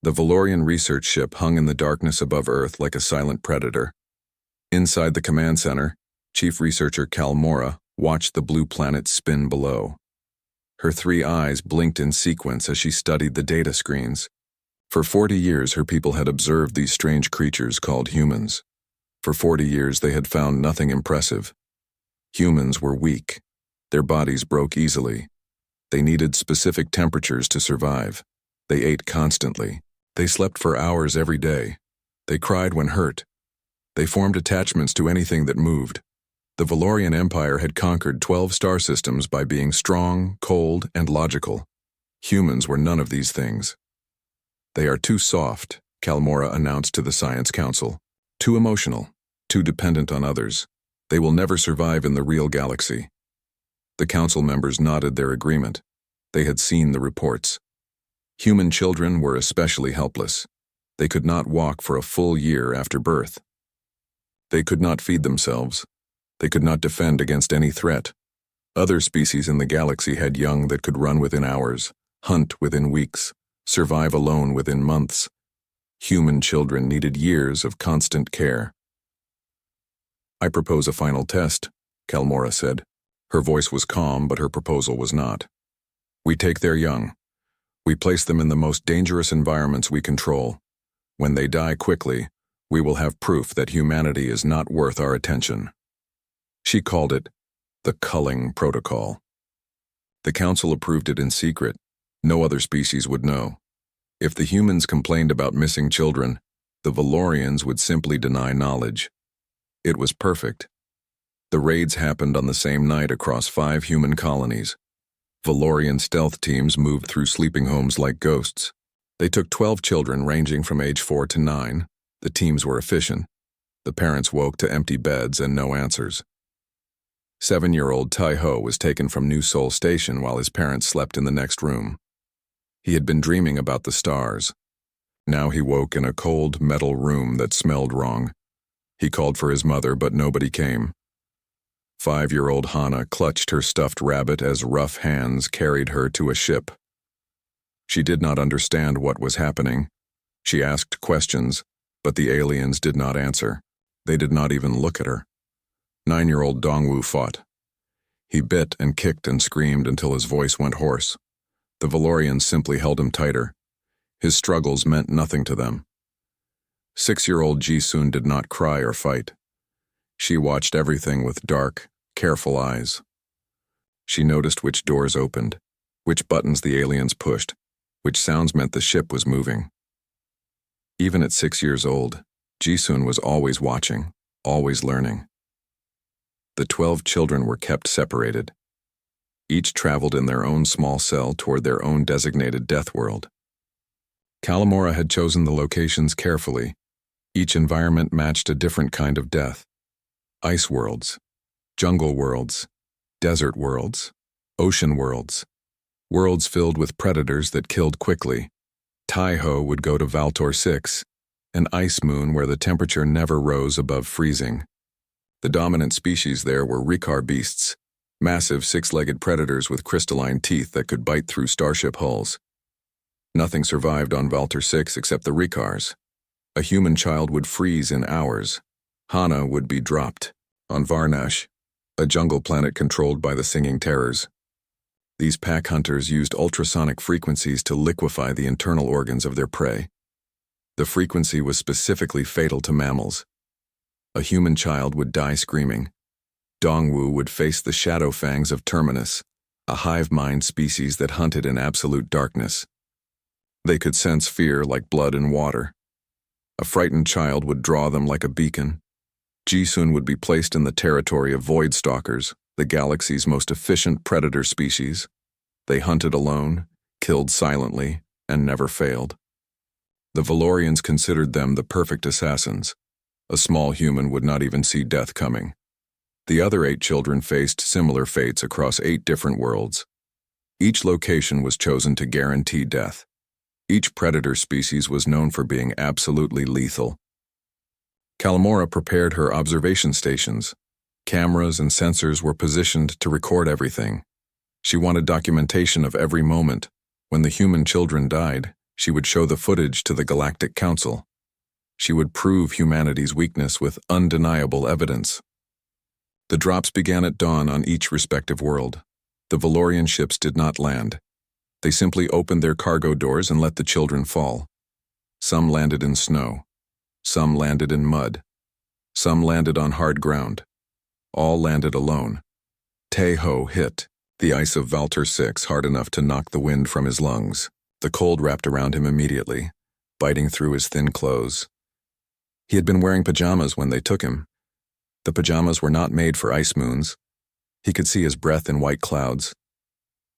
The Valorian research ship hung in the darkness above Earth like a silent predator. Inside the command center, Chief Researcher Kalmora watched the blue planet spin below. Her 3 eyes blinked in sequence as she studied the data screens. For 40 years, her people had observed these strange creatures called humans. For 40 years, they had found nothing impressive. Humans were weak. Their bodies broke easily. They needed specific temperatures to survive. They ate constantly. They slept for hours every day. They cried when hurt. They formed attachments to anything that moved. The Valorian Empire had conquered 12 star systems by being strong, cold, and logical. Humans were none of these things. They are too soft, Kalmora announced to the Science Council. Too emotional, too dependent on others. They will never survive in the real galaxy. The council members nodded their agreement. They had seen the reports. Human children were especially helpless. They could not walk for a full year after birth. They could not feed themselves. They could not defend against any threat. Other species in the galaxy had young that could run within hours, hunt within weeks, survive alone within months. Human children needed years of constant care. I propose a final test, Kalmora said. Her voice was calm, but her proposal was not. We take their young. We place them in the most dangerous environments we control. When they die quickly, we will have proof that humanity is not worth our attention. She called it the Culling Protocol. The council approved it in secret. No other species would know. If the humans complained about missing children, the Valorians would simply deny knowledge. It was perfect. The raids happened on the same night across 5 human colonies. Valorian stealth teams moved through sleeping homes like ghosts. They took 12 children ranging from age 4 to 9. The teams were efficient. The parents woke to empty beds and no answers. 7-year-old Tai-Ho was taken from New Seoul Station while his parents slept in the next room. He had been dreaming about the stars. Now he woke in a cold metal room that smelled wrong. He called for his mother, but nobody came. 5-year-old Hana clutched her stuffed rabbit as rough hands carried her to a ship. She did not understand what was happening. She asked questions, but the aliens did not answer. They did not even look at her. 9-year-old Dongwu fought. He bit and kicked and screamed until his voice went hoarse. The Valorians simply held him tighter. His struggles meant nothing to them. 6-year-old Ji-sun did not cry or fight. She watched everything with dark, careful eyes. She noticed which doors opened, which buttons the aliens pushed, which sounds meant the ship was moving. Even at 6 years old, Ji-sun was always watching, always learning. The 12 children were kept separated. Each traveled in their own small cell toward their own designated death world. Kalmora had chosen the locations carefully. Each environment matched a different kind of death. Ice worlds, jungle worlds, desert worlds, ocean worlds, worlds filled with predators that killed quickly. Tai-Ho would go to Valtor 6, an ice moon where the temperature never rose above freezing. The dominant species there were Rikar beasts, massive 6-legged predators with crystalline teeth that could bite through starship hulls. Nothing survived on Valtor 6 except the Rikars. A human child would freeze in hours. Hana would be dropped on Varnash, a jungle planet controlled by the Singing Terrors. These pack hunters used ultrasonic frequencies to liquefy the internal organs of their prey. The frequency was specifically fatal to mammals. A human child would die screaming. Dongwu would face the shadow fangs of Terminus, a hive mind species that hunted in absolute darkness. They could sense fear like blood in water. A frightened child would draw them like a beacon. Ji-sun would be placed in the territory of void stalkers, the galaxy's most efficient predator species. They hunted alone, killed silently, and never failed. The Valorians considered them the perfect assassins. A small human would not even see death coming. The other 8 children faced similar fates across 8 different worlds. Each location was chosen to guarantee death. Each predator species was known for being absolutely lethal. Kalmora prepared her observation stations. Cameras and sensors were positioned to record everything. She wanted documentation of every moment. When the human children died, She would show the footage to the Galactic Council. She would prove humanity's weakness with undeniable evidence. The drops began at dawn on each respective world. The Valorian ships did not land. They simply opened their cargo doors and let the children fall. Some landed in snow. Some landed in mud. Some landed on hard ground. All landed alone. Tae-ho hit the ice of Valtor 6 hard enough to knock the wind from his lungs. The cold wrapped around him immediately, biting through his thin clothes. He had been wearing pajamas when they took him. The pajamas were not made for ice moons. He could see his breath in white clouds.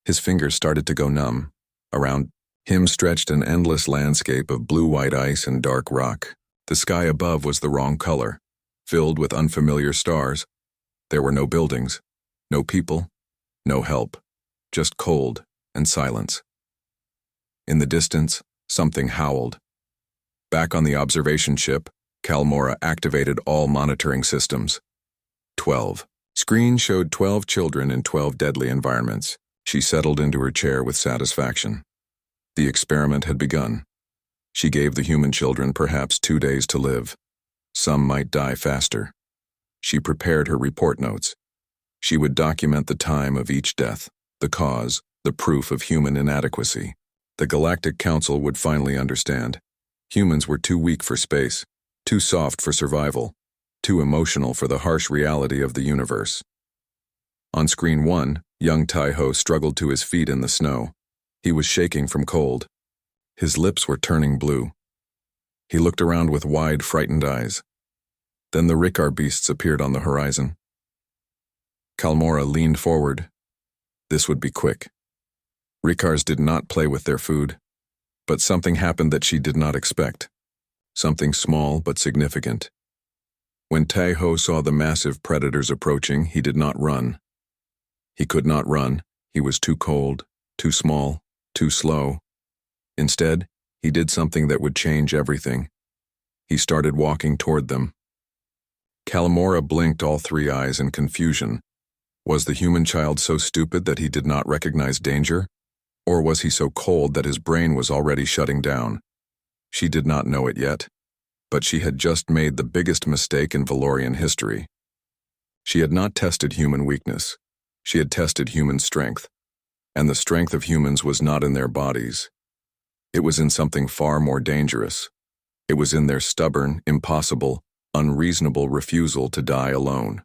His fingers started to go numb. Around him stretched an endless landscape of blue-white ice and dark rock. The sky above was the wrong color, filled with unfamiliar stars. There were no buildings, no people, no help, just cold and silence. In the distance, something howled. Back on the observation ship, Kalmora activated all monitoring systems. 12. Screen showed 12 children in 12 deadly environments. She settled into her chair with satisfaction. The experiment had begun. She gave the human children perhaps 2 days to live. Some might die faster. She prepared her report notes. She would document the time of each death, the cause, the proof of human inadequacy. The Galactic Council would finally understand. Humans were too weak for space, too soft for survival, too emotional for the harsh reality of the universe. On screen 1, young Tae-ho struggled to his feet in the snow. He was shaking from cold. His lips were turning blue. He looked around with wide, frightened eyes. Then the Rikar beasts appeared on the horizon. Kalmora leaned forward. This would be quick. Rikars did not play with their food, but something happened that she did not expect. Something small but significant. When Tae-ho saw the massive predators approaching, he did not run. He could not run. He was too cold, too small, too slow. Instead, he did something that would change everything. He started walking toward them. Kalmora blinked all 3 eyes in confusion. Was the human child so stupid that he did not recognize danger? Or was he so cold that his brain was already shutting down? She did not know it yet, but she had just made the biggest mistake in Valorian history. She had not tested human weakness. She had tested human strength. And the strength of humans was not in their bodies. It was in something far more dangerous. It was in their stubborn, impossible, unreasonable refusal to die alone.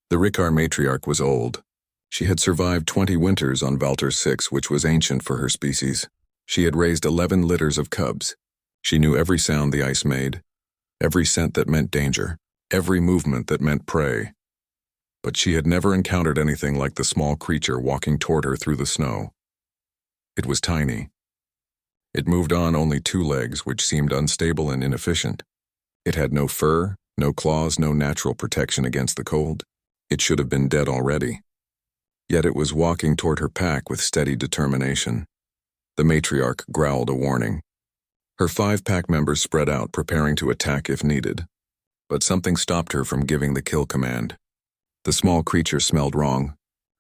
The Rikar matriarch was old. She had survived 20 winters on Valtor 6, which was ancient for her species. She had raised 11 litters of cubs. She knew every sound the ice made, every scent that meant danger, every movement that meant prey. But she had never encountered anything like the small creature walking toward her through the snow. It was tiny. It moved on only 2 legs, which seemed unstable and inefficient. It had no fur, no claws, no natural protection against the cold. It should have been dead already. Yet it was walking toward her pack with steady determination. The matriarch growled a warning. Her 5 pack members spread out, preparing to attack if needed. But something stopped her from giving the kill command. The small creature smelled wrong.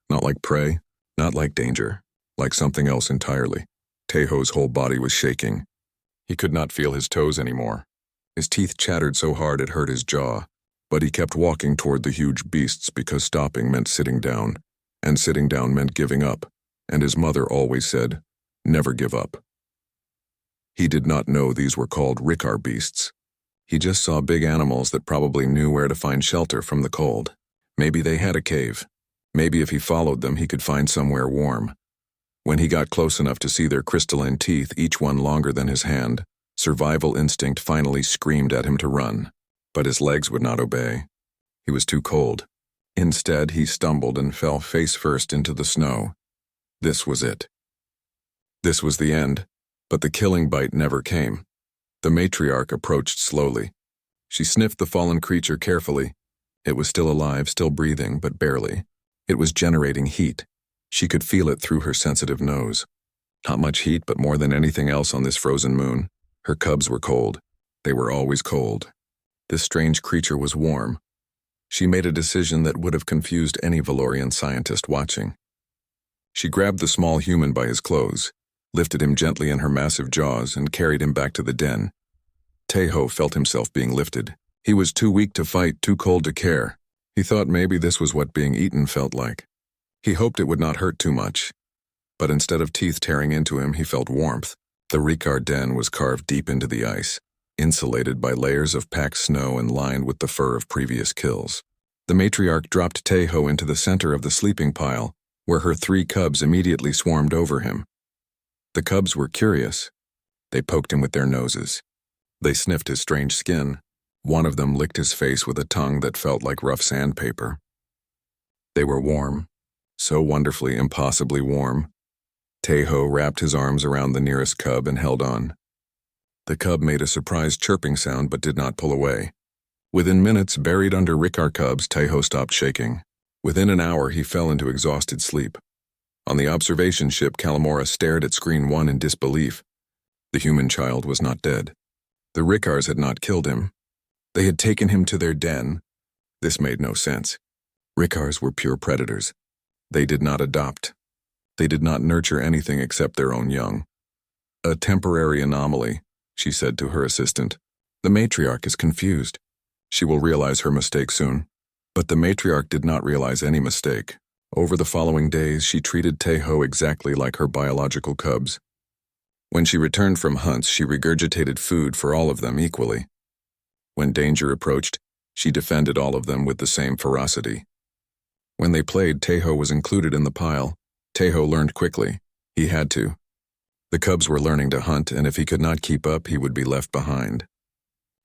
Not like prey, not like danger, like something else entirely. Tae-ho's whole body was shaking. He could not feel his toes anymore. His teeth chattered so hard it hurt his jaw. But he kept walking toward the huge beasts because stopping meant sitting down, and sitting down meant giving up, and his mother always said, "Never give up." He did not know these were called Rikar beasts. He just saw big animals that probably knew where to find shelter from the cold. Maybe they had a cave. Maybe if he followed them, he could find somewhere warm. When he got close enough to see their crystalline teeth, each one longer than his hand, survival instinct finally screamed at him to run. But his legs would not obey. He was too cold. Instead, he stumbled and fell face first into the snow. This was it. This was the end, but the killing bite never came. The matriarch approached slowly. She sniffed the fallen creature carefully. It was still alive, still breathing, but barely. It was generating heat. She could feel it through her sensitive nose. Not much heat, but more than anything else on this frozen moon. Her cubs were cold. They were always cold. This strange creature was warm. She made a decision that would have confused any Valorian scientist watching. She grabbed the small human by his clothes. lifted him gently in her massive jaws, and carried him back to the den. Teho felt himself being lifted. He was too weak to fight, too cold to care. He thought maybe this was what being eaten felt like. He hoped it would not hurt too much. But instead of teeth tearing into him, he felt warmth. The Ricard den was carved deep into the ice, insulated by layers of packed snow and lined with the fur of previous kills. The matriarch dropped Teho into the center of the sleeping pile, where her 3 cubs immediately swarmed over him. The cubs were curious. They poked him with their noses. They sniffed his strange skin. One of them licked his face with a tongue that felt like rough sandpaper. They were warm, so wonderfully, impossibly warm. Teho wrapped his arms around the nearest cub and held on. The cub made a surprised chirping sound but did not pull away. Within minutes, buried under Ricard cubs, Teho stopped shaking. Within an hour, he fell into exhausted sleep. On the observation ship, Calamora stared at Screen 1 in disbelief. The human child was not dead. The Ricards had not killed him. They had taken him to their den. This made no sense. Ricards were pure predators. They did not adopt. They did not nurture anything except their own young. A temporary anomaly, she said to her assistant. The matriarch is confused. She will realize her mistake soon. But the matriarch did not realize any mistake. Over the following days, she treated Teho exactly like her biological cubs. When she returned from hunts, she regurgitated food for all of them equally. When danger approached, she defended all of them with the same ferocity. When they played, Teho was included in the pile. Teho learned quickly. He had to. The cubs were learning to hunt, and if he could not keep up, he would be left behind.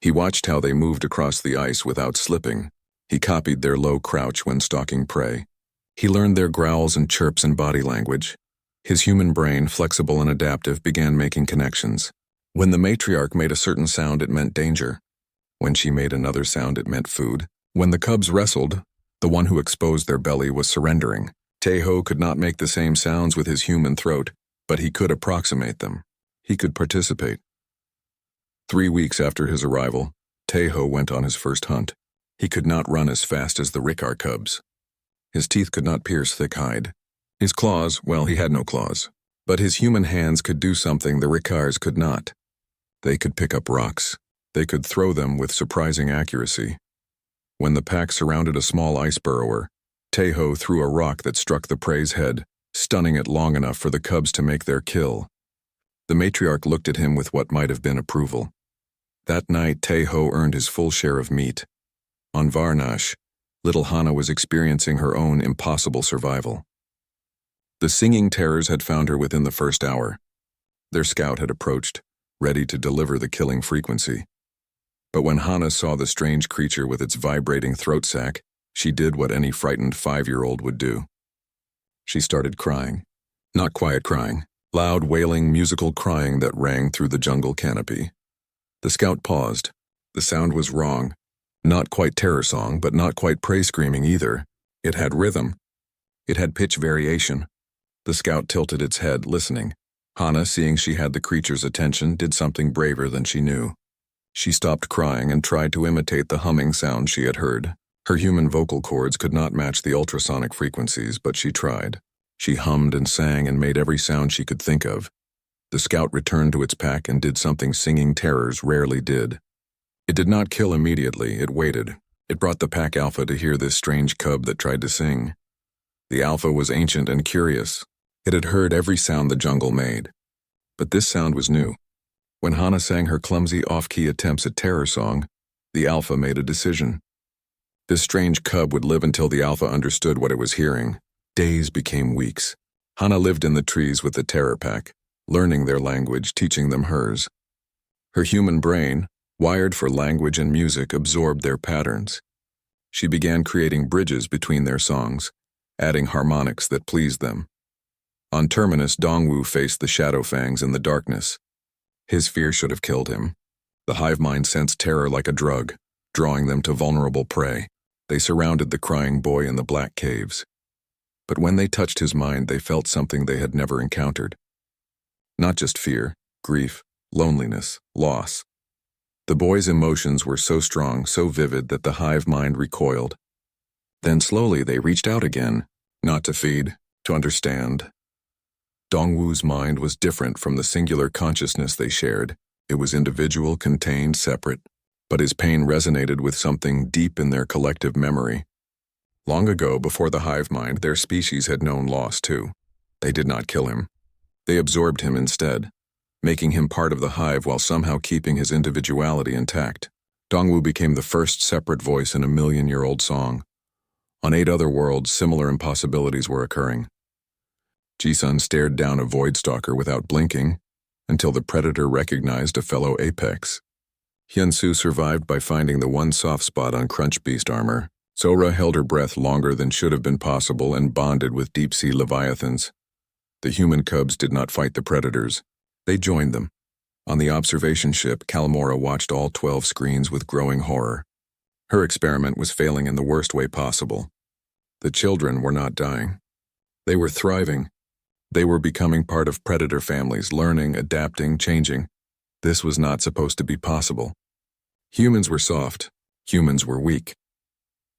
He watched how they moved across the ice without slipping. He copied their low crouch when stalking prey. He learned their growls and chirps and body language. His human brain, flexible and adaptive, began making connections. When the matriarch made a certain sound, it meant danger. When she made another sound, it meant food. When the cubs wrestled, the one who exposed their belly was surrendering. Teho could not make the same sounds with his human throat, but he could approximate them. He could participate. 3 weeks after his arrival, Teho went on his first hunt. He could not run as fast as the Ricard cubs. His teeth could not pierce thick hide. His claws, well, he had no claws. But his human hands could do something the Ricards could not. They could pick up rocks. They could throw them with surprising accuracy. When the pack surrounded a small ice burrower, Teho threw a rock that struck the prey's head, stunning it long enough for the cubs to make their kill. The matriarch looked at him with what might have been approval. That night, Teho earned his full share of meat. On Varnash, little Hana was experiencing her own impossible survival. The singing terrors had found her within the first hour. Their scout had approached, ready to deliver the killing frequency. But when Hana saw the strange creature with its vibrating throat sac, she did what any frightened 5-year-old would do. She started crying. Not quiet crying, loud, wailing, musical crying that rang through the jungle canopy. The scout paused. The sound was wrong. Not quite terror song, but not quite prey screaming either. It had rhythm. It had pitch variation. The scout tilted its head, listening. Hana, seeing she had the creature's attention, did something braver than she knew. She stopped crying and tried to imitate the humming sound she had heard. Her human vocal cords could not match the ultrasonic frequencies, but she tried. She hummed and sang and made every sound she could think of. The scout returned to its pack and did something singing terrors rarely did. It did not kill immediately, it waited. It brought the pack alpha to hear this strange cub that tried to sing. The alpha was ancient and curious. It had heard every sound the jungle made. But this sound was new. When Hana sang her clumsy off-key attempts at terror song, the alpha made a decision. This strange cub would live until the alpha understood what it was hearing. Days became weeks. Hana lived in the trees with the terror pack, learning their language, teaching them hers. Her human brain, wired for language and music, absorbed their patterns. She began creating bridges between their songs, adding harmonics that pleased them. On Terminus, Dongwu faced the Shadow Fangs in the darkness. His fear should have killed him. The hive mind sensed terror like a drug, drawing them to vulnerable prey. They surrounded the crying boy in the black caves. But when they touched his mind, they felt something they had never encountered. Not just fear, grief, loneliness, loss. The boy's emotions were so strong, so vivid that the hive mind recoiled. Then slowly they reached out again, not to feed, to understand. Dongwu's mind was different from the singular consciousness they shared. It was individual, contained, separate, but his pain resonated with something deep in their collective memory. Long ago, before the hive mind, their species had known loss too. They did not kill him. They absorbed him instead, making him part of the hive while somehow keeping his individuality intact. Dongwu became the first separate voice in a million-year-old song. On 8 other worlds, similar impossibilities were occurring. Jisun stared down a void stalker without blinking until the predator recognized a fellow apex. Hyunsu survived by finding the one soft spot on Crunch Beast armor. Sora held her breath longer than should have been possible and bonded with deep-sea leviathans. The human cubs did not fight the predators. They joined them. On the observation ship, Kalmora watched all 12 screens with growing horror. Her experiment was failing in the worst way possible. The children were not dying. They were thriving. They were becoming part of predator families, learning, adapting, changing. This was not supposed to be possible. Humans were soft. Humans were weak.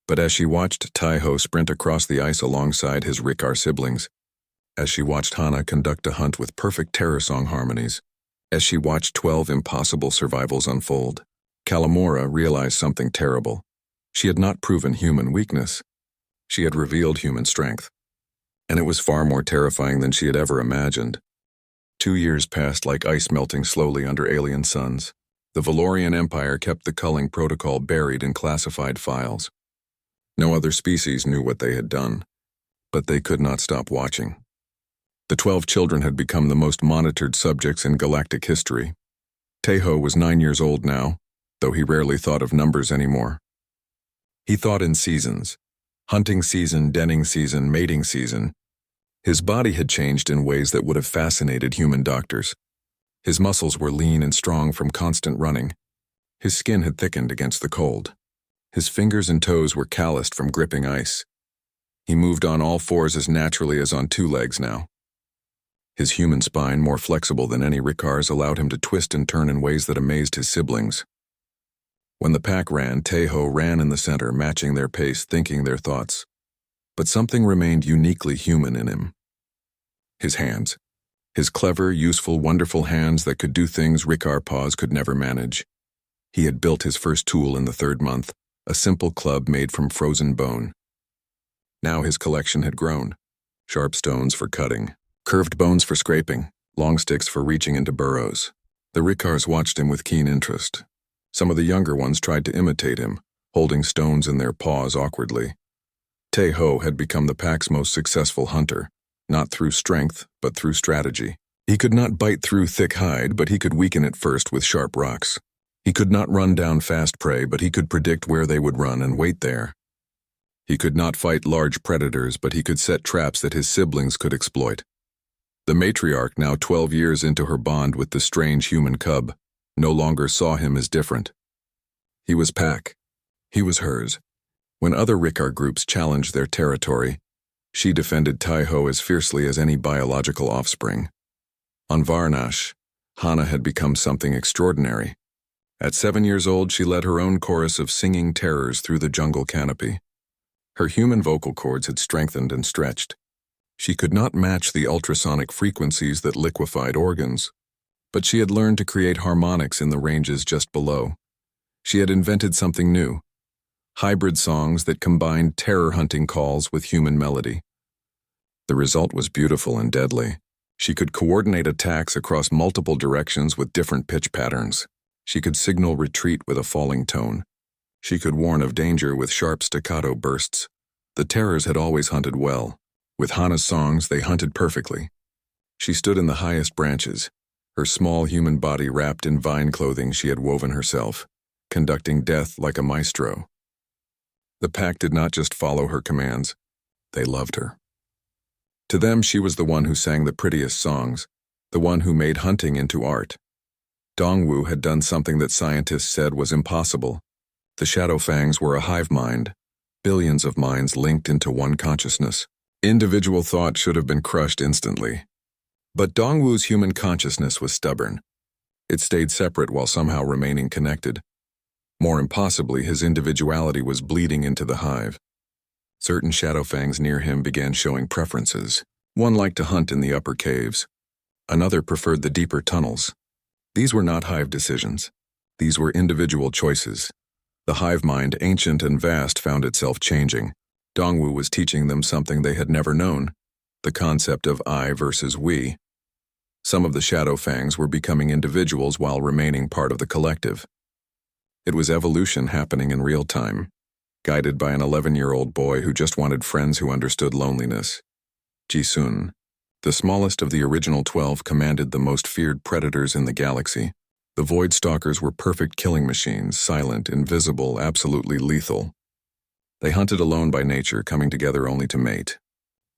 But as she watched Taiho sprint across the ice alongside his Riccar siblings, as she watched Hana conduct a hunt with perfect terror song harmonies, as she watched 12 impossible survivals unfold, Kalmora realized something terrible. She had not proven human weakness. She had revealed human strength. And it was far more terrifying than she had ever imagined. 2 years passed like ice melting slowly under alien suns. The Valorian Empire kept the culling protocol buried in classified files. No other species knew what they had done, but they could not stop watching. The 12 children had become the most monitored subjects in galactic history. Taiho was 9 years old now, though he rarely thought of numbers anymore. He thought in seasons: hunting season, denning season, mating season. His body had changed in ways that would have fascinated human doctors. His muscles were lean and strong from constant running. His skin had thickened against the cold. His fingers and toes were calloused from gripping ice. He moved on all fours as naturally as on 2 legs now. His human spine, more flexible than any Riccar's, allowed him to twist and turn in ways that amazed his siblings. When the pack ran, Taiho ran in the center, matching their pace, thinking their thoughts. But something remained uniquely human in him. His hands. His clever, useful, wonderful hands that could do things Riccar paws could never manage. He had built his first tool in the 3rd month, a simple club made from frozen bone. Now his collection had grown. Sharp stones for cutting, curved bones for scraping, long sticks for reaching into burrows. The Riccars watched him with keen interest. Some of the younger ones tried to imitate him, holding stones in their paws awkwardly. Taiho had become the pack's most successful hunter, not through strength, but through strategy. He could not bite through thick hide, but he could weaken it first with sharp rocks. He could not run down fast prey, but he could predict where they would run and wait there. He could not fight large predators, but he could set traps that his siblings could exploit. The matriarch, now 12 years into her bond with the strange human cub, no longer saw him as different. He was pack. He was hers. When other Riccar groups challenged their territory, she defended Taiho as fiercely as any biological offspring. On Varnash, Hana had become something extraordinary. At 7 years old, she led her own chorus of singing terrors through the jungle canopy. Her human vocal cords had strengthened and stretched. She could not match the ultrasonic frequencies that liquefied organs, but she had learned to create harmonics in the ranges just below. She had invented something new: hybrid songs that combined terror-hunting calls with human melody. The result was beautiful and deadly. She could coordinate attacks across multiple directions with different pitch patterns. She could signal retreat with a falling tone. She could warn of danger with sharp staccato bursts. The terrors had always hunted well. With Hana's songs, they hunted perfectly. She stood in the highest branches, her small human body wrapped in vine clothing she had woven herself, conducting death like a maestro. The pack did not just follow her commands, they loved her. To them, she was the one who sang the prettiest songs, the one who made hunting into art. Dongwu had done something that scientists said was impossible. The Shadow Fangs were a hive mind, billions of minds linked into one consciousness. Individual thought should have been crushed instantly. But Dongwu's human consciousness was stubborn. It stayed separate while somehow remaining connected. More impossibly, his individuality was bleeding into the hive. Certain Shadow Fangs near him began showing preferences. One liked to hunt in the upper caves. Another preferred the deeper tunnels. These were not hive decisions. These were individual choices. The hive mind, ancient and vast, found itself changing. Dongwu was teaching them something they had never known, the concept of I versus we. Some of the Shadow Fangs were becoming individuals while remaining part of the collective. It was evolution happening in real time, guided by an 11-year-old boy who just wanted friends who understood loneliness. Ji-sun, the smallest of the original 12, commanded the most feared predators in the galaxy. The Void Stalkers were perfect killing machines, silent, invisible, absolutely lethal. They hunted alone by nature, coming together only to mate.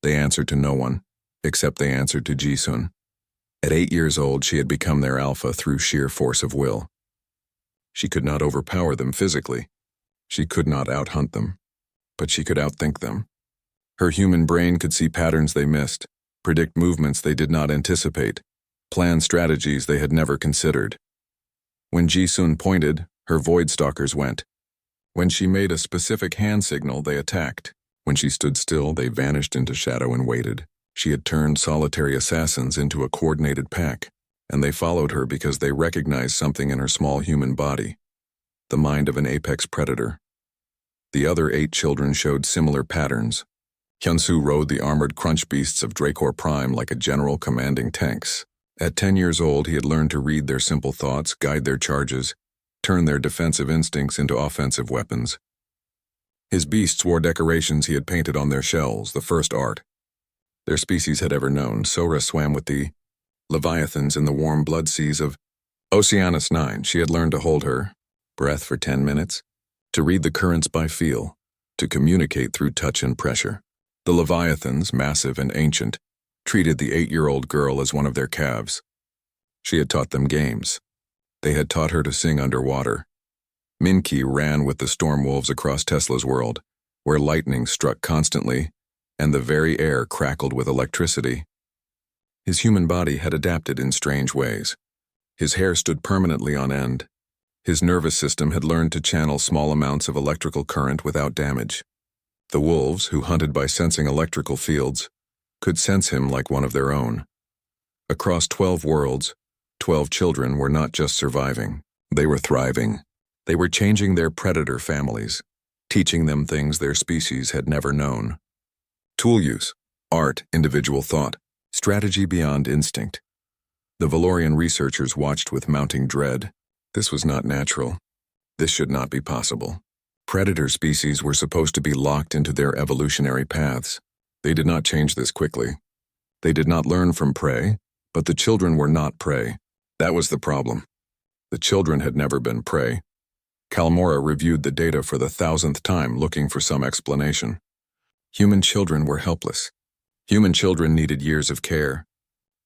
They answered to no one, except they answered to Ji-sun. At 8 years old, she had become their alpha through sheer force of will. She could not overpower them physically. She could not outhunt them, but she could outthink them. Her human brain could see patterns they missed, predict movements they did not anticipate, plan strategies they had never considered. When Ji-sun pointed, her Void Stalkers went. When she made a specific hand signal, they attacked. When she stood still, they vanished into shadow and waited. She had turned solitary assassins into a coordinated pack, and they followed her because they recognized something in her small human body, the mind of an apex predator. The other 8 children showed similar patterns. Hyunsu rode the armored crunch beasts of Dracor Prime like a general commanding tanks. At 10 years old, he had learned to read their simple thoughts, guide their charges, turn their defensive instincts into offensive weapons. His beasts wore decorations he had painted on their shells, the first art their species had ever known. Sora swam with the leviathans in the warm blood seas of Oceanus 9. She had learned to hold her breath for 10 minutes, to read the currents by feel, to communicate through touch and pressure. The leviathans, massive and ancient, treated the 8-year-old girl as one of their calves. She had taught them games. They had taught her to sing underwater. Minki ran with the storm wolves across Tesla's world, where lightning struck constantly, and the very air crackled with electricity. His human body had adapted in strange ways. His hair stood permanently on end. His nervous system had learned to channel small amounts of electrical current without damage. The wolves, who hunted by sensing electrical fields, could sense him like one of their own. Across 12 worlds, 12 children were not just surviving, they were thriving. They were changing their predator families, teaching them things their species had never known. Tool use, art, individual thought, strategy beyond instinct. The Valorian researchers watched with mounting dread. This was not natural. This should not be possible. Predator species were supposed to be locked into their evolutionary paths. They did not change this quickly. They did not learn from prey, but the children were not prey. That was the problem. The children had never been prey. Kalmora reviewed the data for the 1,000th time, looking for some explanation. Human children were helpless. Human children needed years of care.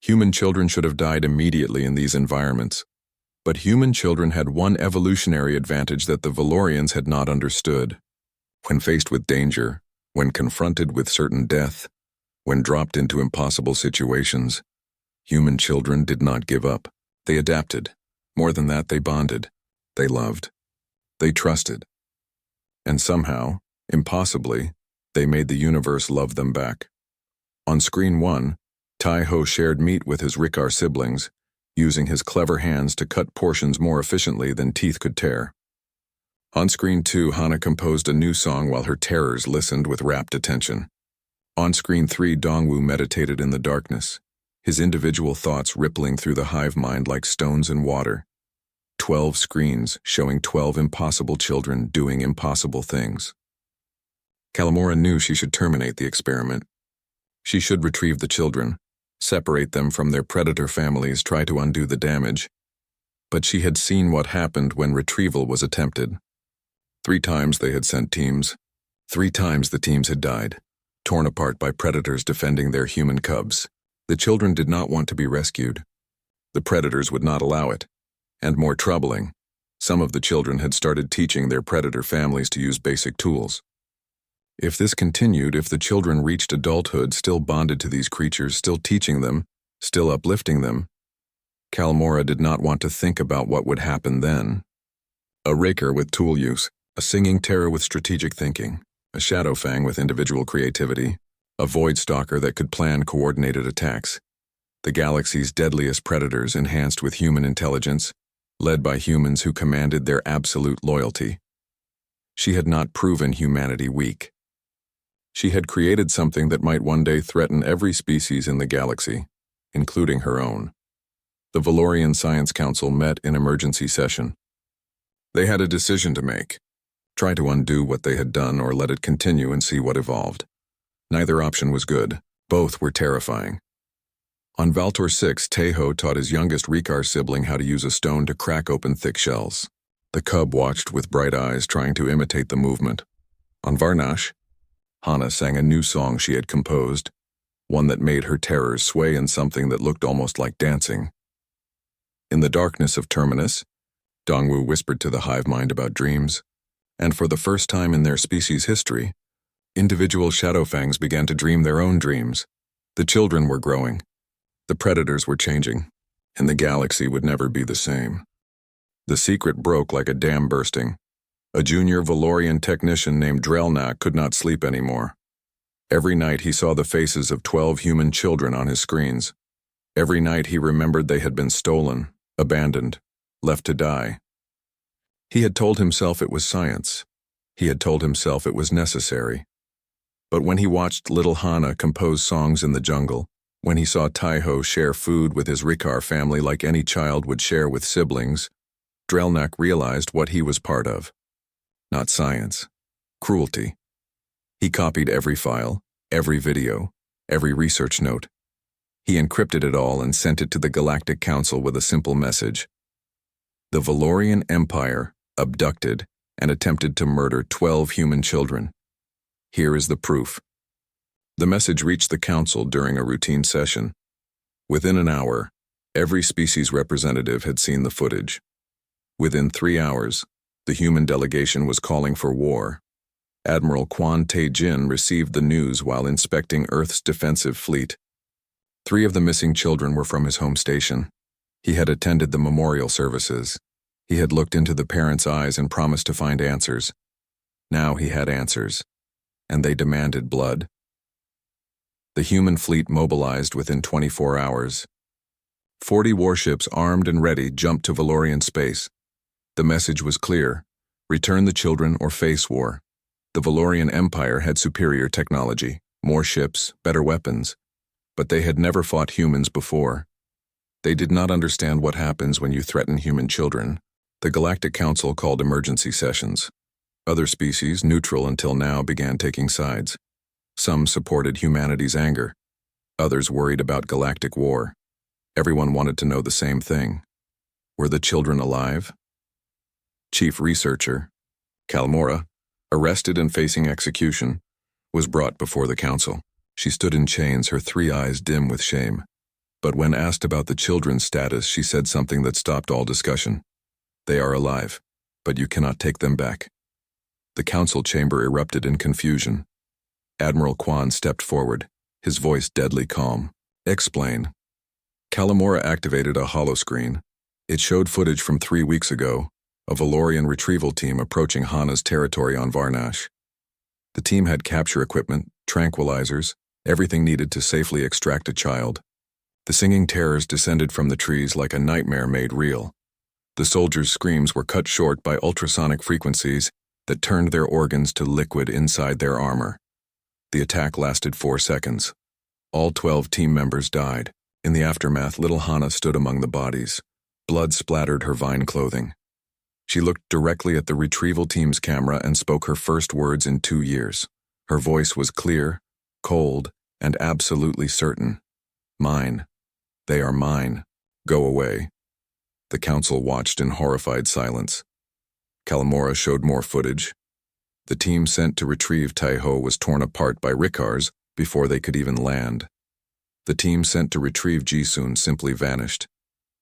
Human children should have died immediately in these environments. But human children had one evolutionary advantage that the Valorians had not understood. When faced with danger, when confronted with certain death, when dropped into impossible situations, human children did not give up. They adapted. More than that, they bonded. They loved. They trusted. And somehow, impossibly, they made the universe love them back. On screen 1, Tai-Ho shared meat with his Riccar siblings, using his clever hands to cut portions more efficiently than teeth could tear. On screen 2, Hana composed a new song while her terrors listened with rapt attention. On screen 3, Dongwu meditated in the darkness, his individual thoughts rippling through the hive mind like stones in water. 12 screens showing 12 impossible children doing impossible things. Kalmora knew she should terminate the experiment. She should retrieve the children, separate them from their predator families, try to undo the damage. But she had seen what happened when retrieval was attempted. 3 times they had sent teams. 3 times the teams had died, torn apart by predators defending their human cubs. The children did not want to be rescued. The predators would not allow it. And more troubling, some of the children had started teaching their predator families to use basic tools. If this continued, if the children reached adulthood still bonded to these creatures, still teaching them, still uplifting them, Kalmora did not want to think about what would happen then. A raker with tool use, a singing terror with strategic thinking, a shadow fang with individual creativity, a void stalker that could plan coordinated attacks. The galaxy's deadliest predators enhanced with human intelligence, led by humans who commanded their absolute loyalty. She had not proven humanity weak. She had created something that might one day threaten every species in the galaxy, including her own. The Valorian Science Council met in emergency session. They had a decision to make: try to undo what they had done or let it continue and see what evolved. Neither option was good. Both were terrifying. On Valtor 6, Tejo taught his youngest Ricard sibling how to use a stone to crack open thick shells. The cub watched with bright eyes, trying to imitate the movement. On Varnash, Hana sang a new song she had composed, one that made her terrors sway in something that looked almost like dancing. In the darkness of Terminus, Dongwu whispered to the hive mind about dreams, and for the first time in their species' history, individual Shadowfangs began to dream their own dreams. The children were growing, the predators were changing, and the galaxy would never be the same. The secret broke like a dam bursting. A junior Valorian technician named Drelnak could not sleep anymore. Every night he saw the faces of 12 human children on his screens. Every night he remembered they had been stolen, abandoned, left to die. He had told himself it was science. He had told himself it was necessary. But when he watched little Hana compose songs in the jungle, when he saw Taiho share food with his Ricard family like any child would share with siblings, Drelnak realized what he was part of. Not science, cruelty. He copied every file, every video, every research note. He encrypted it all and sent it to the Galactic Council with a simple message. The Valorian Empire abducted and attempted to murder 12 human children. Here is the proof. The message reached the Council during a routine session. Within an hour, every species representative had seen the footage. Within 3 hours, the human delegation was calling for war. Admiral Quan Tae-jin received the news while inspecting Earth's defensive fleet. 3 of the missing children were from his home station. He had attended the memorial services. He had looked into the parents' eyes and promised to find answers. Now he had answers, and they demanded blood. The human fleet mobilized within 24 hours. 40 warships armed and ready jumped to Valorian space. The message was clear: return the children or face war. The Valorian Empire had superior technology, more ships, better weapons, but they had never fought humans before. They did not understand what happens when you threaten human children. The Galactic Council called emergency sessions. Other species, neutral until now, began taking sides. Some supported humanity's anger. Others worried about galactic war. Everyone wanted to know the same thing. Were the children alive? Chief researcher, Kalmora, arrested and facing execution, was brought before the council. She stood in chains, her 3 eyes dim with shame. But when asked about the children's status, she said something that stopped all discussion. They are alive, but you cannot take them back. The council chamber erupted in confusion. Admiral Quan stepped forward, his voice deadly calm. Explain. Kalmora activated a holoscreen. It showed footage from 3 weeks ago, a Valorian retrieval team approaching Hana's territory on Varnash. The team had capture equipment, tranquilizers, everything needed to safely extract a child. The singing terrors descended from the trees like a nightmare made real. The soldiers' screams were cut short by ultrasonic frequencies that turned their organs to liquid inside their armor. The attack lasted 4 seconds. All 12 team members died. In the aftermath, little Hana stood among the bodies. Blood splattered her vine clothing. She looked directly at the retrieval team's camera and spoke her first words in 2 years. Her voice was clear, cold, and absolutely certain. Mine. They are mine. Go away. The council watched in horrified silence. Kalmora showed more footage. The team sent to retrieve Taiho was torn apart by Ricars before they could even land. The team sent to retrieve Jisun simply vanished.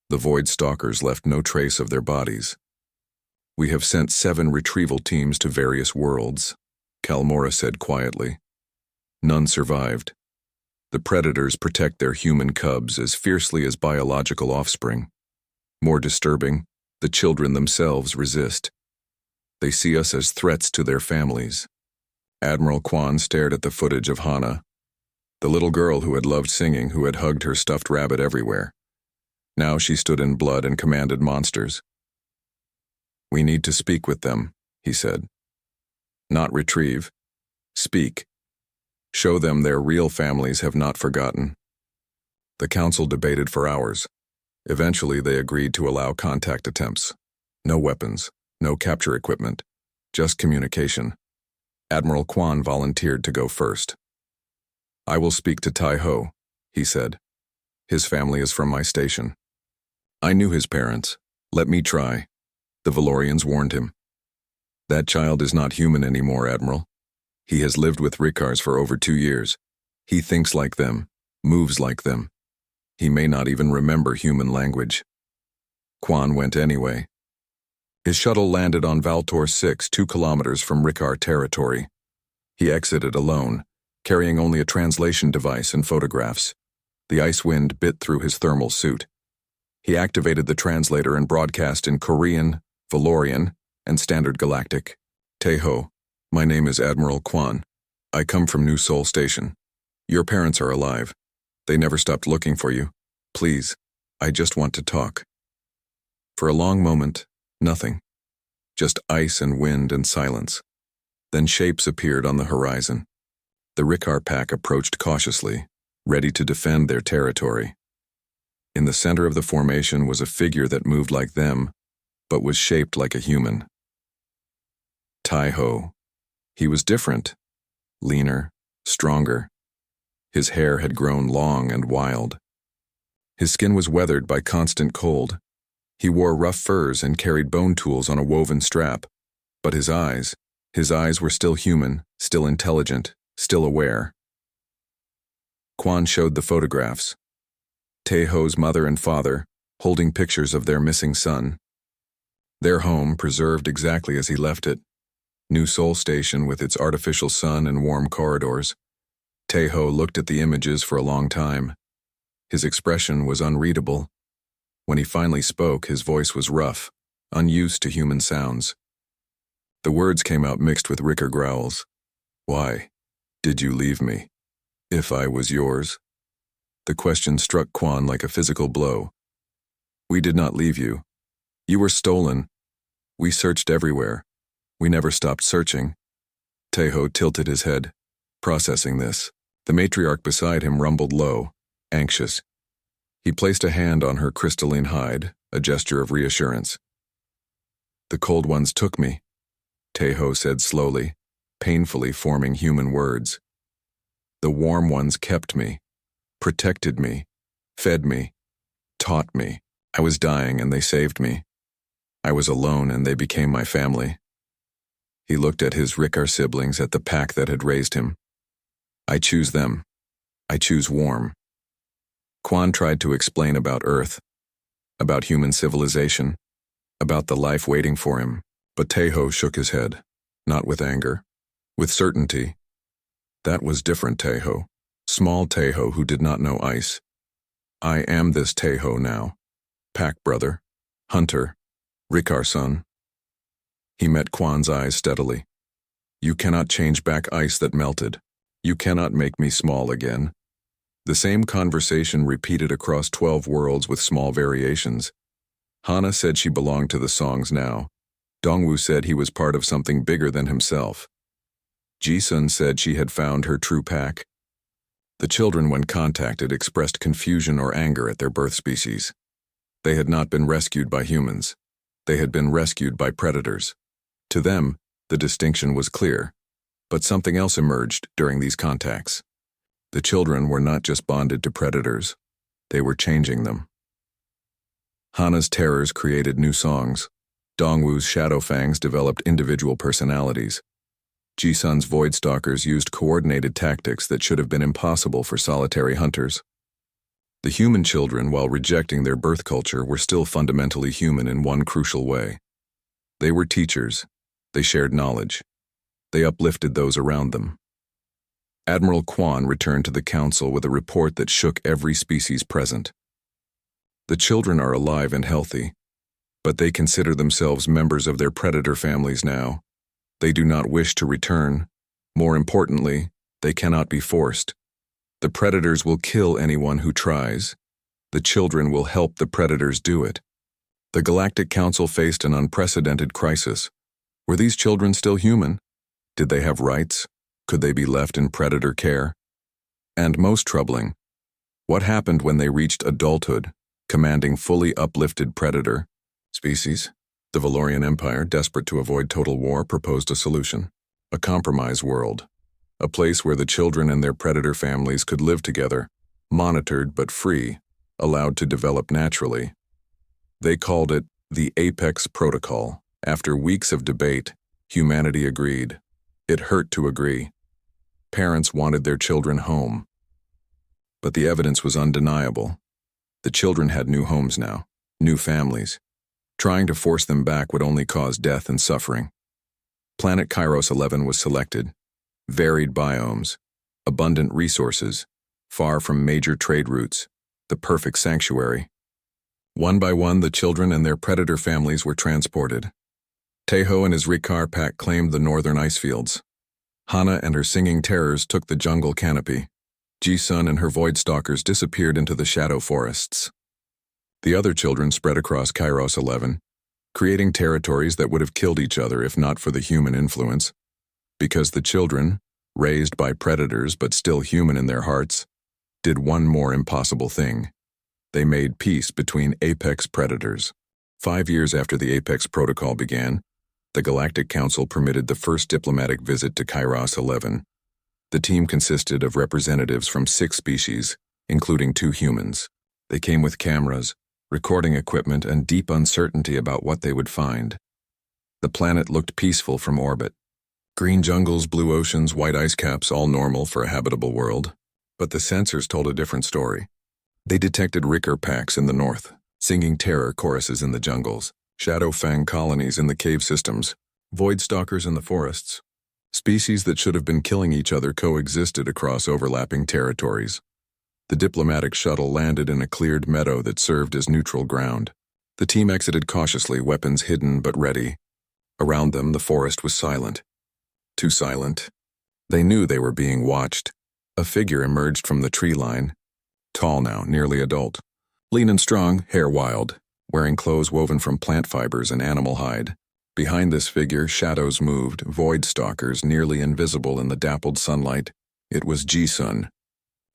The Void Stalkers left no trace of their bodies. We have sent 7 retrieval teams to various worlds, Kalmora said quietly. None survived. The predators protect their human cubs as fiercely as biological offspring. More disturbing, the children themselves resist. They see us as threats to their families. Admiral Quan stared at the footage of Hana. The little girl who had loved singing, who had hugged her stuffed rabbit everywhere. Now she stood in blood and commanded monsters. "We need to speak with them," he said. "Not retrieve. Speak. Show them their real families have not forgotten." The council debated for hours. Eventually, they agreed to allow contact attempts. No weapons, no capture equipment, just communication. Admiral Quan volunteered to go first. "I will speak to Tai Ho," he said. "His family is from my station. I knew his parents. Let me try." The Valorians warned him. "That child is not human anymore, Admiral. He has lived with Ricars for over 2 years. He thinks like them, moves like them. He may not even remember human language." Quan went anyway. His shuttle landed on Valtor 6, 2 kilometers from Ricar territory. He exited alone, carrying only a translation device and photographs. The ice wind bit through his thermal suit. He activated the translator and broadcast in Korean, Valorian, and Standard Galactic. "Taeho, my name is Admiral Quan. I come from New Seoul Station. Your parents are alive. They never stopped looking for you. Please, I just want to talk." For a long moment, nothing. Just ice and wind and silence. Then shapes appeared on the horizon. The Ricar pack approached cautiously, ready to defend their territory. In the center of the formation was a figure that moved like them, but was shaped like a human. Tai Ho. He was different. Leaner, stronger. His hair had grown long and wild. His skin was weathered by constant cold. He wore rough furs and carried bone tools on a woven strap. But his eyes were still human, still intelligent, still aware. Quan showed the photographs. Taeho's mother and father, holding pictures of their missing son. Their home preserved exactly as he left it. New Seoul Station with its artificial sun and warm corridors. Taeho looked at the images for a long time. His expression was unreadable. When he finally spoke, his voice was rough, unused to human sounds. The words came out mixed with Ricker growls. "Why did you leave me? If I was yours?" The question struck Quan like a physical blow. "We did not leave you. You were stolen. We searched everywhere. We never stopped searching." Taeho tilted his head, processing this. The matriarch beside him rumbled low, anxious. He placed a hand on her crystalline hide, a gesture of reassurance. "The cold ones took me," Taeho said slowly, painfully forming human words. "The warm ones kept me, protected me, fed me, taught me. I was dying and they saved me. I was alone and they became my family." He looked at his Ricar siblings, at the pack that had raised him. "I choose them. I choose warm." Quan tried to explain about Earth, about human civilization, about the life waiting for him, but Taeho shook his head, not with anger, with certainty. That was different Taeho, small Taeho who did not know ice. "I am this Taeho now. Pack brother, hunter, Ricar son." He met Quan's eyes steadily. "You cannot change back ice that melted. You cannot make me small again." The same conversation repeated across 12 worlds with small variations. Hana said she belonged to the songs now. Dongwoo said he was part of something bigger than himself. Jisun said she had found her true pack. The children, when contacted, expressed confusion or anger at their birth species. They had not been rescued by humans. They had been rescued by predators. To them, the distinction was clear. But something else emerged during these contacts. The children were not just bonded to predators. They were changing them. Hana's terrors created new songs. Dongwoo's shadow fangs developed individual personalities. Jisun's void stalkers used coordinated tactics that should have been impossible for solitary hunters. The human children, while rejecting their birth culture, were still fundamentally human in one crucial way. They were teachers. They shared knowledge. They uplifted those around them. Admiral Quan returned to the council with a report that shook every species present. The children are alive and healthy, but they consider themselves members of their predator families now. They do not wish to return. More importantly, they cannot be forced. The predators will kill anyone who tries. The children will help the predators do it. The Galactic Council faced an unprecedented crisis. Were these children still human? Did they have rights? Could they be left in predator care? And most troubling, what happened when they reached adulthood, commanding fully uplifted predator species? The Valorian Empire, desperate to avoid total war, proposed a solution. A compromise world. A place where the children and their predator families could live together, monitored but free, allowed to develop naturally. They called it the Apex Protocol. After weeks of debate, humanity agreed. It hurt to agree. Parents wanted their children home. But the evidence was undeniable. The children had new homes now, new families. Trying to force them back would only cause death and suffering. Planet Kairos 11 was selected. Varied biomes, abundant resources, far from major trade routes, the perfect sanctuary. One by one, the children and their predator families were transported. Teho and his Rikar pack claimed the northern ice fields. Hana and her singing terrors took the jungle canopy. Ji-sun and her void stalkers disappeared into the shadow forests. The other children spread across Kairos 11, creating territories that would have killed each other if not for the human influence. Because the children, raised by predators but still human in their hearts, did one more impossible thing. They made peace between apex predators. 5 years after the Apex Protocol began, the Galactic Council permitted the first diplomatic visit to Kairos 11. The team consisted of representatives from 6 species, including 2 humans. They came with cameras, recording equipment, and deep uncertainty about what they would find. The planet looked peaceful from orbit. Green jungles, blue oceans, white ice caps, all normal for a habitable world. But the sensors told a different story. They detected Ricker packs in the north, singing terror choruses in the jungles, shadow fang colonies in the cave systems, void stalkers in the forests. Species that should have been killing each other coexisted across overlapping territories. The diplomatic shuttle landed in a cleared meadow that served as neutral ground. The team exited cautiously, weapons hidden but ready. Around them, the forest was silent. Too silent. They knew they were being watched. A figure emerged from the tree line. Tall now, nearly adult. Lean and strong, hair wild, wearing clothes woven from plant fibers and animal hide. Behind this figure, shadows moved, void stalkers nearly invisible in the dappled sunlight. It was Ji-sun,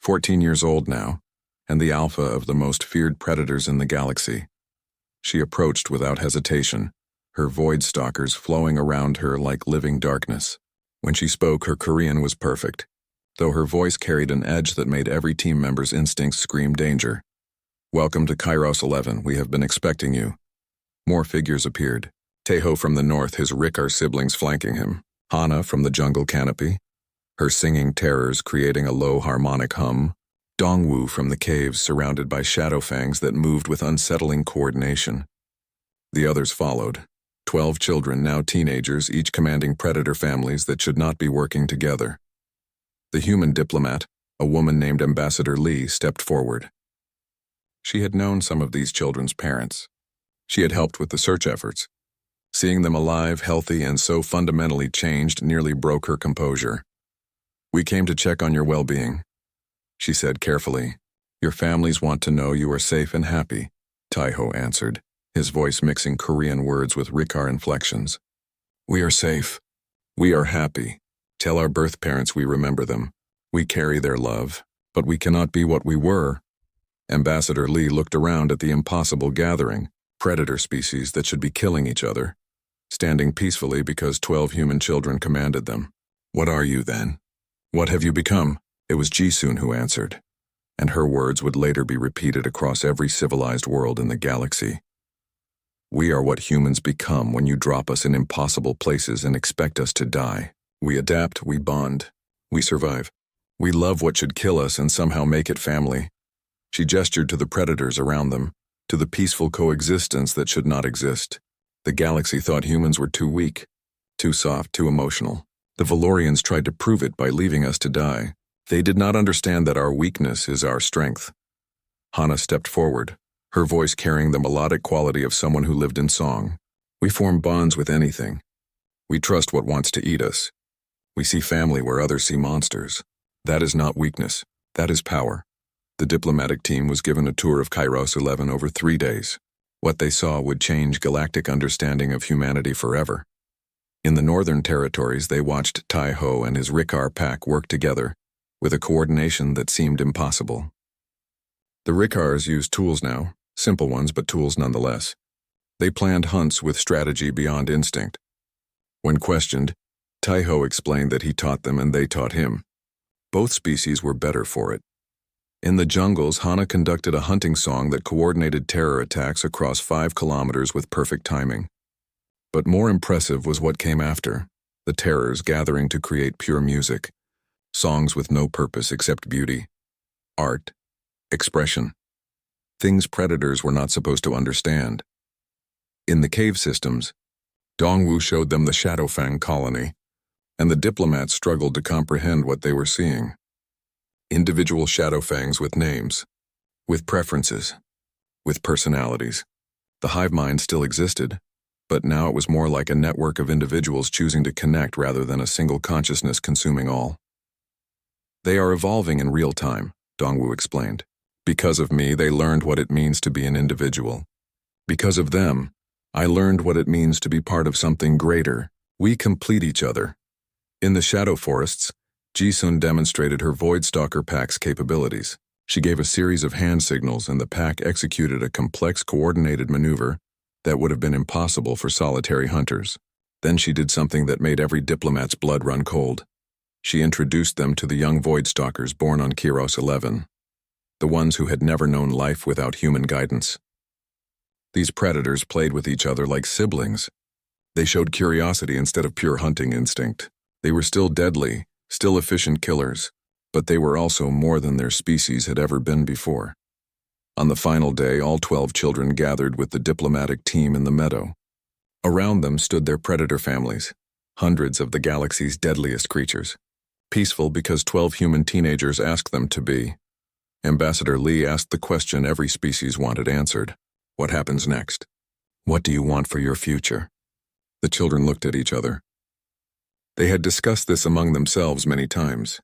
14 years old now, and the alpha of the most feared predators in the galaxy. She approached without hesitation, her void stalkers flowing around her like living darkness. When she spoke, her Korean was perfect, though her voice carried an edge that made every team member's instincts scream danger. "Welcome to Kairos 11, we have been expecting you." More figures appeared. Teho from the north, his Rikar siblings flanking him. Hana from the jungle canopy, her singing terrors creating a low harmonic hum. Dongwu from the caves, surrounded by shadow fangs that moved with unsettling coordination. The others followed. 12 children, now teenagers, each commanding predator families that should not be working together. The human diplomat, a woman named Ambassador Lee, stepped forward. She had known some of these children's parents. She had helped with the search efforts. Seeing them alive, healthy, and so fundamentally changed nearly broke her composure. "We came to check on your well-being," she said carefully. "Your families want to know you are safe and happy," Taiho answered, his voice mixing Korean words with Rikar inflections. "We are safe. We are happy. Tell our birth parents we remember them. We carry their love, but we cannot be what we were." Ambassador Lee looked around at the impossible gathering, predator species that should be killing each other, standing peacefully because 12 human children commanded them. "What are you then? What have you become?" It was Ji-sun who answered, and her words would later be repeated across every civilized world in the galaxy. "We are what humans become when you drop us in impossible places and expect us to die. We adapt, we bond, we survive. We love what should kill us and somehow make it family." She gestured to the predators around them, to the peaceful coexistence that should not exist. The galaxy thought humans were too weak, too soft, too emotional. The Valorians tried to prove it by leaving us to die. They did not understand that our weakness is our strength. Hana stepped forward, her voice carrying the melodic quality of someone who lived in song. "We form bonds with anything. We trust what wants to eat us. We see family where others see monsters. That is not weakness. That is power. The diplomatic team was given a tour of Kairos 11 over 3 days. What they saw would change galactic understanding of humanity forever. In the northern territories, they watched Tai Ho and his Riccar pack work together, with a coordination that seemed impossible. The Riccars used tools now, simple ones but tools nonetheless. They planned hunts with strategy beyond instinct. When questioned, Tai Ho explained that he taught them and they taught him. Both species were better for it. In the jungles, Hana conducted a hunting song that coordinated terror attacks across 5 kilometers with perfect timing. But more impressive was what came after, the terrors gathering to create pure music, songs with no purpose except beauty, art, expression, things predators were not supposed to understand. In the cave systems, Dongwu showed them the Shadowfang colony, and the diplomats struggled to comprehend what they were seeing. Individual Shadowfangs with names, with preferences, with personalities. The hive mind still existed, but now it was more like a network of individuals choosing to connect rather than a single consciousness consuming all. They are evolving in real time, Dongwu explained. Because of me, they learned what it means to be an individual. Because of them, I learned what it means to be part of something greater. We complete each other. In the shadow forests, Ji-sun demonstrated her Voidstalker pack's capabilities. She gave a series of hand signals and the pack executed a complex coordinated maneuver that would have been impossible for solitary hunters. Then she did something that made every diplomat's blood run cold. She introduced them to the young Voidstalkers born on Kairos 11, the ones who had never known life without human guidance. These predators played with each other like siblings. They showed curiosity instead of pure hunting instinct. They were still deadly, still efficient killers, but they were also more than their species had ever been before. On the final day, all 12 children gathered with the diplomatic team in the meadow. Around them stood their predator families, hundreds of the galaxy's deadliest creatures. Peaceful because 12 human teenagers asked them to be. Ambassador Lee asked the question every species wanted answered. What happens next? What do you want for your future? The children looked at each other. They had discussed this among themselves many times.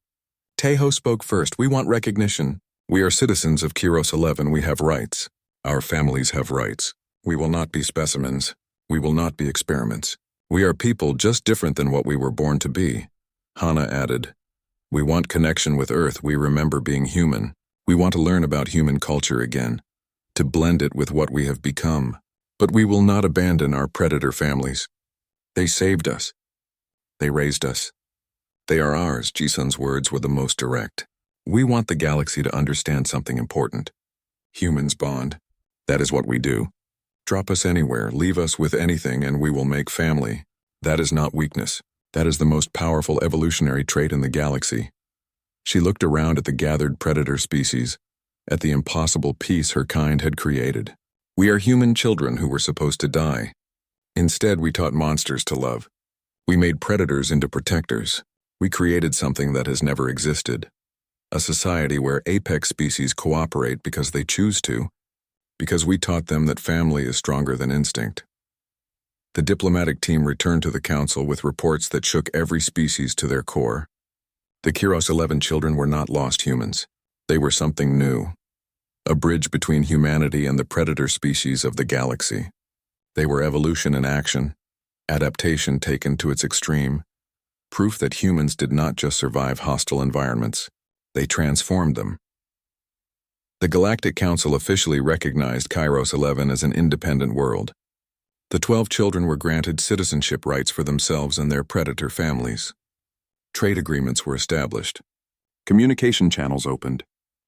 Taeho spoke first. We want recognition. We are citizens of Kairos 11. We have rights. Our families have rights. We will not be specimens. We will not be experiments. We are people just different than what we were born to be. Hana added, we want connection with Earth. We remember being human. We want to learn about human culture again, to blend it with what we have become. But we will not abandon our predator families. They saved us. They raised us. They are ours. Ji-sun's words were the most direct. We want the galaxy to understand something important. Humans bond. That is what we do. Drop us anywhere, leave us with anything, and we will make family. That is not weakness. That is the most powerful evolutionary trait in the galaxy. She looked around at the gathered predator species, at the impossible peace her kind had created. We are human children who were supposed to die. Instead, we taught monsters to love. We made predators into protectors. We created something that has never existed. A society where apex species cooperate because they choose to, because we taught them that family is stronger than instinct. The diplomatic team returned to the council with reports that shook every species to their core. The Kairos 11 children were not lost humans. They were something new. A bridge between humanity and the predator species of the galaxy. They were evolution in action, adaptation taken to its extreme, proof that humans did not just survive hostile environments, they transformed them. The Galactic Council officially recognized Kairos 11 as an independent world. The 12 children were granted citizenship rights for themselves and their predator families. Trade agreements were established. Communication channels opened.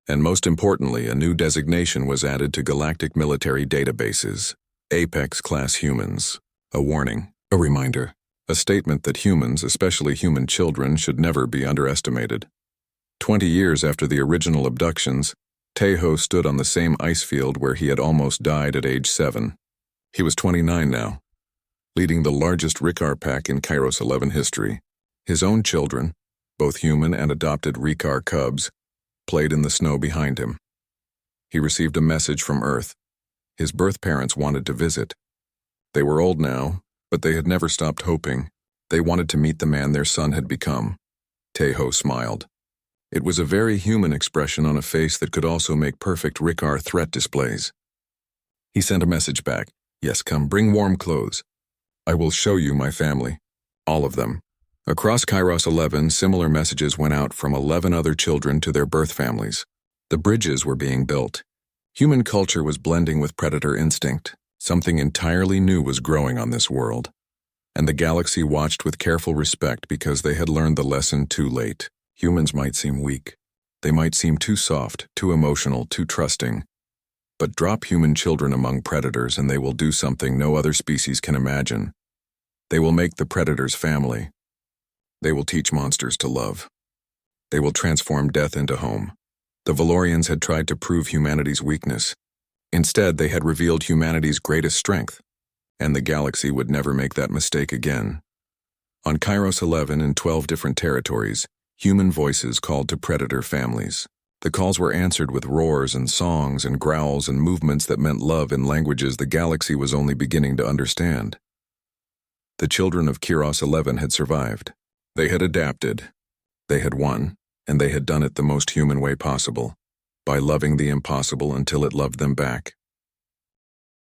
And most importantly, a new designation was added to galactic military databases. Apex-class humans. A warning, a reminder, a statement that humans, especially human children, should never be underestimated. 20 years after the original abductions, Taeho stood on the same ice field where he had almost died at age 7. He was 29 now, leading the largest Riccar pack in Kairos 11 history. His own children, both human and adopted Riccar cubs, played in the snow behind him. He received a message from Earth. His birth parents wanted to visit. They were old now, but they had never stopped hoping. They wanted to meet the man their son had become. Taeho smiled. It was a very human expression on a face that could also make perfect Rickar threat displays. He sent a message back. Yes, come, bring warm clothes. I will show you my family. All of them. Across Kairos 11, similar messages went out from 11 other children to their birth families. The bridges were being built. Human culture was blending with predator instinct. Something entirely new was growing on this world. And the galaxy watched with careful respect because they had learned the lesson too late. Humans might seem weak. They might seem too soft, too emotional, too trusting. But drop human children among predators and they will do something no other species can imagine. They will make the predators family. They will teach monsters to love. They will transform death into home. The Valorians had tried to prove humanity's weakness. Instead, they had revealed humanity's greatest strength, and the galaxy would never make that mistake again. On Kairos 11 in 12 different territories, human voices called to predator families. The calls were answered with roars and songs and growls and movements that meant love in languages the galaxy was only beginning to understand. The children of Kairos 11 had survived. They had adapted. They had won, and they had done it the most human way possible, by loving the impossible until it loved them back.